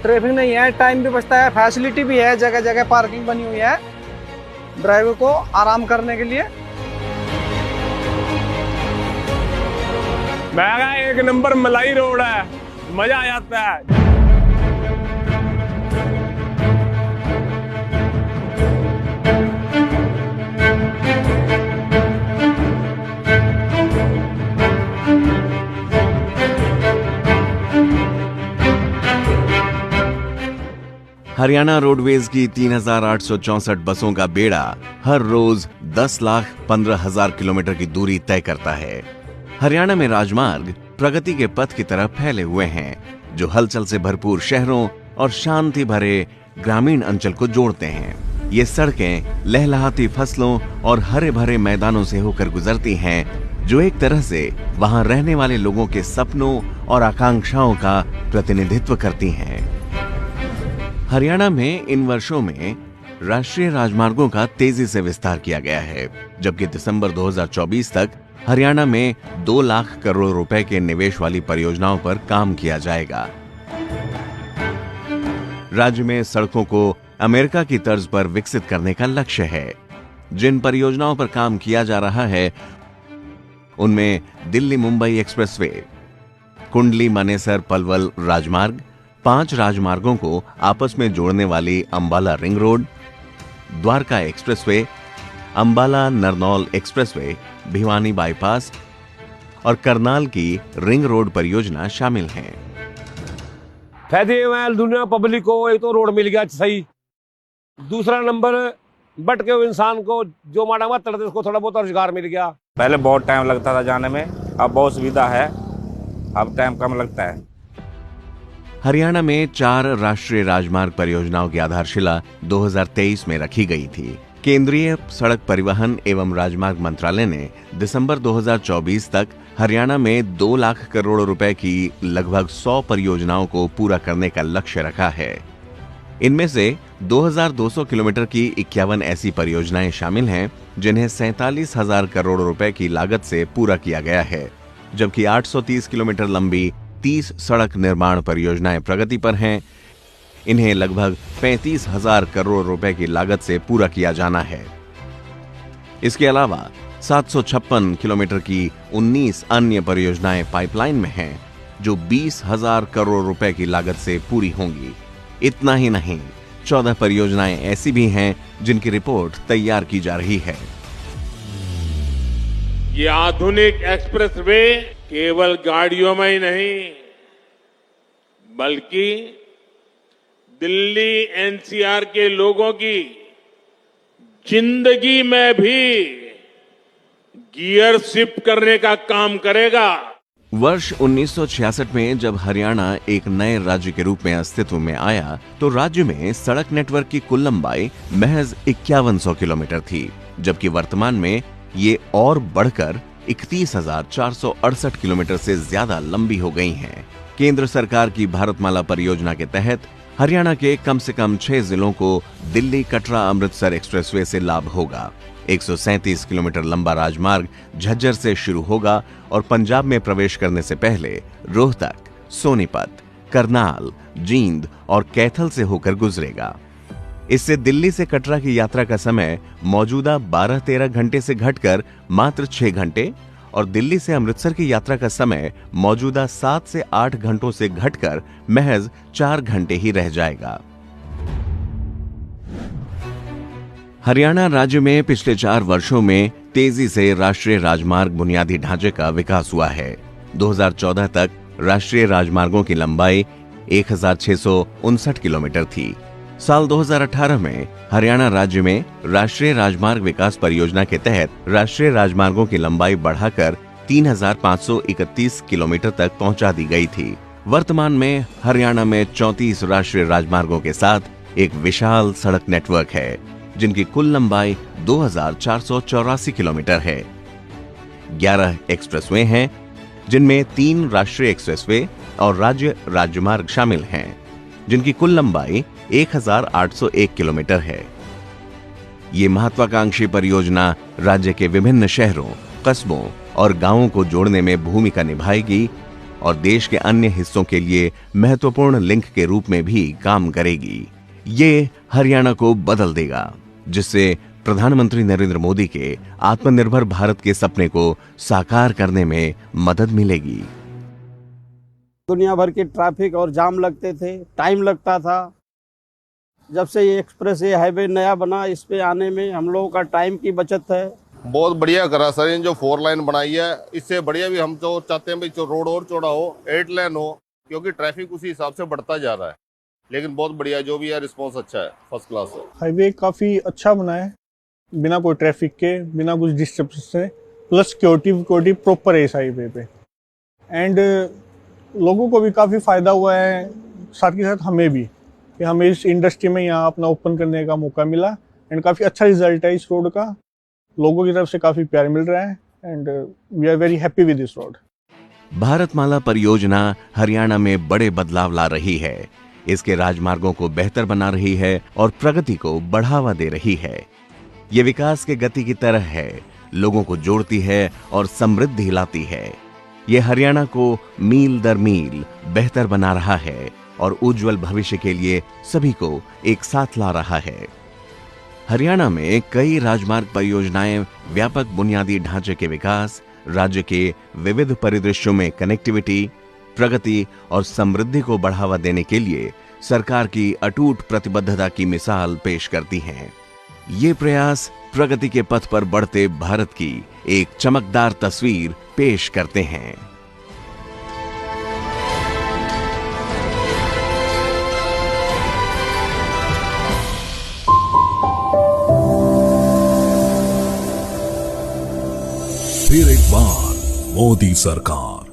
Traffic नहीं है, time भी बचता है, फैसिलिटी भी है, जगह जगह पार्किंग बनी हुई है ड्राइवर को आराम करने के लिए। मैं एक नंबर मलाई रोड है, मजा आ जाता है। हरियाणा रोडवेज की 3,864 बसों का बेड़ा हर रोज 10,15,000 किलोमीटर की दूरी तय करता है। हरियाणा में राजमार्ग प्रगति के पथ की तरफ फैले हुए हैं, जो हलचल से भरपूर शहरों और शांति भरे ग्रामीण अंचल को जोड़ते हैं। ये सड़कें लहलहाती फसलों और हरे भरे मैदानों से होकर गुजरती हैं, जो एक तरह से वहां रहने वाले लोगों के सपनों और आकांक्षाओं का प्रतिनिधित्व करती हैं। हरियाणा में इन वर्षों में राष्ट्रीय राजमार्गों का तेजी से विस्तार किया गया है, जबकि दिसंबर 2024 तक हरियाणा में 2 लाख करोड़ रुपए के निवेश वाली परियोजनाओं पर काम किया जाएगा। राज्य में सड़कों को अमेरिका की तर्ज पर विकसित करने का लक्ष्य है। जिन परियोजनाओं पर काम किया जा रहा है उनमें दिल्ली मुंबई एक्सप्रेसवे, कुंडली मानेसर पलवल राजमार्ग, 5 राजमार्गों को आपस में जोड़ने वाली Ambala ring road, Dwarka expressway, Ambala Narnaul expressway, Bhiwani bypass और करनाल की रिंग रोड परियोजना शामिल हैं। फायदे हैं दुनिया पब्लिक को, एक तो रोड मिल गया सही, दूसरा नंबर भटके हुए इंसान को जो माड़ा मत तड़ते उसको थोड़ा बहुत रोजगार मिल गया। पहले बहुत टाइम लगता था जाने में, अब बहुत सुविधा है, अब टाइम कम लगता है। हरियाणा में 4 राष्ट्रीय राजमार्ग परियोजनाओं की आधारशिला 2023 में रखी गई थी। केंद्रीय सड़क परिवहन एवं राजमार्ग मंत्रालय ने दिसंबर 2024 तक हरियाणा में 2 लाख करोड़ रुपए की लगभग 100 परियोजनाओं को पूरा करने का लक्ष्य रखा है। इनमें से 2,200 किलोमीटर की 51 ऐसी परियोजनाएं शामिल हैं, जिन्हें 47,000 करोड़ रुपए की लागत से पूरा किया गया है, जबकि 830 किलोमीटर लंबी 30 सड़क निर्माण परियोजनाएं प्रगति पर हैं। इन्हें लगभग 35,000 करोड़ रुपए की लागत से पूरा किया जाना है। इसके अलावा 756 किलोमीटर की 19 अन्य परियोजनाएं पाइपलाइन में हैं, जो 20,000 करोड़ रुपए की लागत से पूरी होंगी। इतना ही नहीं, 14 परियोजनाएं ऐसी भी हैं जिनकी रिपोर्ट तैयार की जा रही है। ये आधुनिक एक्सप्रेसवे केवल गाड़ियों में ही नहीं, बल्कि दिल्ली एनसीआर के लोगों की जिंदगी में भी गियर शिफ्ट करने का काम करेगा। वर्ष 1966 में जब हरियाणा एक नए राज्य के रूप में अस्तित्व में आया, तो राज्य में सड़क नेटवर्क की कुल लंबाई महज 5100 किलोमीटर थी, जबकि वर्तमान में ये और बढ़कर 31,468 किलोमीटर से ज्यादा लंबी हो गई हैं। केंद्र सरकार की भारतमाला परियोजना के तहत हरियाणा के कम से कम 6 जिलों को दिल्ली कटरा अमृतसर एक्सप्रेसवे से लाभ होगा। 137 किलोमीटर लंबा राजमार्ग झज्जर से शुरू होगा और पंजाब में प्रवेश करने से पहले रोहतक, सोनीपत, करनाल, जींद और कैथल से होकर गुजरेगा। इससे दिल्ली से कटरा की यात्रा का समय मौजूदा 12-13 घंटे से घटकर मात्र 6 घंटे और दिल्ली से अमृतसर की यात्रा का समय मौजूदा 7 से 8 घंटों से घटकर महज 4 घंटे ही रह जाएगा। हरियाणा राज्य में पिछले 4 वर्षों में तेजी से राष्ट्रीय राजमार्ग बुनियादी ढांचे का विकास हुआ है। 2014 तक राष्ट्रीय राजमार्गों की लंबाई 1,659 किलोमीटर थी। साल 2018 में हरियाणा राज्य में राष्ट्रीय राजमार्ग विकास परियोजना के तहत राष्ट्रीय राजमार्गों की लंबाई बढ़ाकर 3,531 किलोमीटर तक पहुंचा दी गई थी। वर्तमान में हरियाणा में 34 राष्ट्रीय राजमार्गों के साथ एक विशाल सड़क नेटवर्क है, जिनकी कुल लंबाई 2,484 किलोमीटर है। 11 एक्सप्रेसवे हैं, जिनमें 3 राष्ट्रीय एक्सप्रेसवे और राज्य राजमार्ग शामिल हैं, जिनकी कुल लंबाई 1,801 किलोमीटर है। ये महत्वाकांक्षी परियोजना राज्य के विभिन्न शहरों, कस्बों और गांवों को जोड़ने में भूमिका निभाएगी और देश के अन्य हिस्सों के लिए महत्वपूर्ण लिंक के रूप में भी काम करेगी। ये हरियाणा को बदल देगा, जिससे प्रधानमंत्री नरेंद्र मोदी के आत्मनिर्भर भारत के सपने को साकार करने में मदद मिलेगी। दुनिया भर के ट्रैफिक और जाम लगते थे, टाइम लगता था। जब से ये एक्सप्रेस ये हाईवे नया बना, इस पे आने में हम लोगों का टाइम की बचत है। बहुत बढ़िया करा सर, इन जो 4 लाइन बनाई है, इससे बढ़िया भी हम तो चाहते हैं भाई जो रोड और चौड़ा हो, 8 लेन हो, क्योंकि ट्रैफिक उसी हिसाब से बढ़ता जा रहा है। लेकिन बहुत बढ़िया जो भी है, रिस्पॉन्स अच्छा है, फर्स्ट क्लास है। हाईवे काफ़ी अच्छा बना है, बिना कोई ट्रैफिक के, बिना कुछ डिस्टर्बेंस से, प्लस सिक्योरिटी प्रॉपर है इस हाईवे पे। एंड लोगों को भी काफ़ी फ़ायदा हुआ है, साथ के साथ हमें भी, कि हमें इस इंडस्ट्री में यहाँ अपना ओपन करने का मौका मिला। एंड काफ़ी अच्छा रिजल्ट है इस रोड का, लोगों की तरफ से काफ़ी प्यार मिल रहा है। And we are very happy with this road. Bharatmala परियोजना हरियाणा में बड़े बदलाव ला रही है। इसके राजमार्गों को बेहतर बना रही है और प्रगति को बढ़ावा दे रही है। ये विकास के गति की तरह है, लोगों को जोड़ती है और समृद्धि लाती है। ये हरियाणा को मील दर मील बेहतर बना रहा है और उज्जवल भविष्य के लिए सभी को एक साथ ला रहा है। हरियाणा में कई राजमार्ग परियोजनाएं व्यापक बुनियादी ढांचे के विकास, राज्य के विविध परिदृश्यों में कनेक्टिविटी, प्रगति और समृद्धि को बढ़ावा देने के लिए सरकार की अटूट प्रतिबद्धता की मिसाल पेश करती हैं। ये प्रयास प्रगति के पथ पर बढ़ते भारत की एक चमकदार तस्वीर पेश करते हैं। फिर एक बार मोदी सरकार।